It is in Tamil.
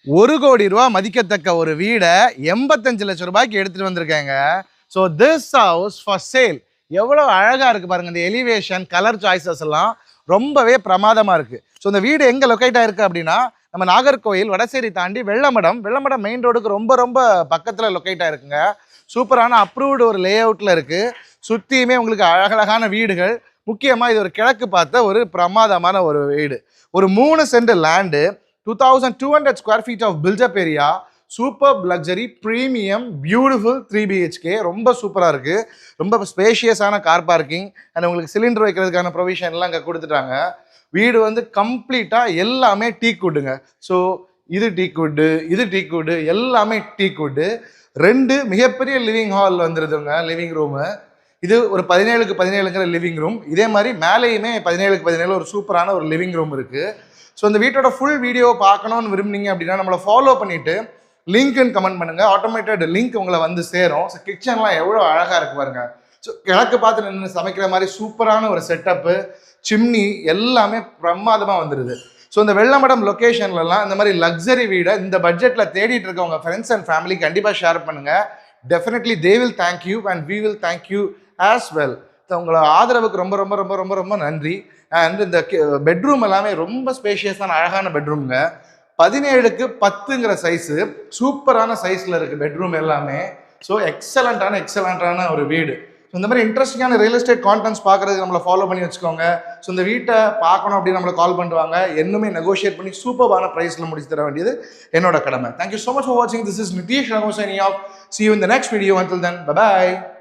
₹1 கோடி மதிக்கத்தக்க ஒரு வீடை 85 லட்சம் ரூபாய்க்கு எடுத்துட்டு வந்திருக்காங்க. So this house for sale. எவ்வளோ அழகா இருக்கு பாருங்க. இந்த எலிவேஷன், கலர் சாய்ஸஸ் எல்லாம் ரொம்பவே பிரமாதமா இருக்கு. ஸோ இந்த வீடு எங்க லொக்கேட் ஆயிருக்கு அப்படின்னா, நம்ம நாகர்கோயில் வடசேரி தாண்டி வெள்ளமடம் மெயின் ரோடுக்கு ரொம்ப ரொம்ப பக்கத்துல லொக்கேட் ஆயிருக்குங்க. சூப்பரான அப்ரூவ்டு ஒரு லே அவுட்ல இருக்கு. சுத்தியுமே உங்களுக்கு அழகழகான வீடுகள். முக்கியமா இது ஒரு கிழக்கு பார்த்த ஒரு பிரமாதமான ஒரு வீடு. ஒரு 3 cent land, 2200 square feet of built up area, super luxury premium beautiful 3 BHK. ரொம்ப சூப்பராக இருக்குது. ரொம்ப ஸ்பேஷியஸான கார் பார்க்கிங் அண்ட் உங்களுக்கு சிலிண்டர் வைக்கிறதுக்கான ப்ரொவிஷன்லாம் இங்கே கொடுத்துட்டாங்க. வீடு வந்து கம்ப்ளீட்டாக எல்லாமே டீக் வுட்டுங்க. ஸோ இது டீக் வுட்டு, இது டீக் வுட்டு, எல்லாமே டீக் வுட்டு. 2 மிகப்பெரிய லிவிங் ஹால் வந்துருதுங்க. லிவிங் ரூமு இது ஒரு 17க்கு 17ங்கிற லிவிங் ரூம். இதே மாதிரி மேலேயுமே 17க்கு 17 ஒரு சூப்பரான ஒரு லிவிங் ரூம் இருக்குது. ஸோ இந்த வீட்டோட ஃபுல் வீடியோ பார்க்கணும்னு விரும்புனீங்க அப்படின்னா நம்மளை ஃபாலோ பண்ணிவிட்டு லிங்க்னு கமெண்ட் பண்ணுங்கள். ஆட்டோமேட்டட் லிங்க் உங்களை வந்து சேரும். ஸோ கிச்சன்லாம் எவ்வளோ அழகாக இருக்கு பாருங்க. ஸோ கிழக்கு பார்த்து நின்று சமைக்கிற மாதிரி சூப்பரான ஒரு செட்டப்பு, சிம்னி எல்லாமே பிரமாதமாக வந்துடுது. ஸோ இந்த வெள்ளமடம் லொக்கேஷன்லலாம் இந்த மாதிரி லக்ஸரி வீடை இந்த பட்ஜெட்டில் தேடிட்டு இருக்க உங்கள் ஃப்ரெண்ட்ஸ் அண்ட் ஃபேமிலி கண்டிப்பாக ஷேர் பண்ணுங்கள். Definitely they will thank you and we will thank you as well. உங்களோட ஆதரவுக்கு ரொம்ப ரொம்ப ரொம்ப ரொம்ப ரொம்ப நன்றி. அண்ட் இந்த பெட்ரூம் எல்லாமே ரொம்ப ஸ்பேஷியஸான அழகான பெட்ரூம்ங்க. 17க்கு 10ங்கிற சைஸு, சூப்பரான சைஸில் இருக்குது பெட்ரூம் எல்லாமே. ஸோ எக்ஸலண்ட்டான ஒரு வீடு. ஸோ இந்த மாதிரி இன்ட்ரெஸ்டிங்கான ரியல் எஸ்டேட் கான்டென்ட்ஸ் பார்க்குறதுக்கு நம்மளை ஃபாலோ பண்ணி வச்சுக்கோங்க. ஸோ இந்த வீட்டை பார்க்கணும் அப்படின்னு நம்மளை கால் பண்ணுவாங்க. இன்னுமே நெகோஷியேட் பண்ணி சூப்பரான ப்ரைஸில் முடிச்சு தர வேண்டியது என்னோட கடமை. தேங்க்யூ ஸோ மச் ஃபார் வாட்சிங். This is Nitish. See you in the next video. Until then, bye-bye.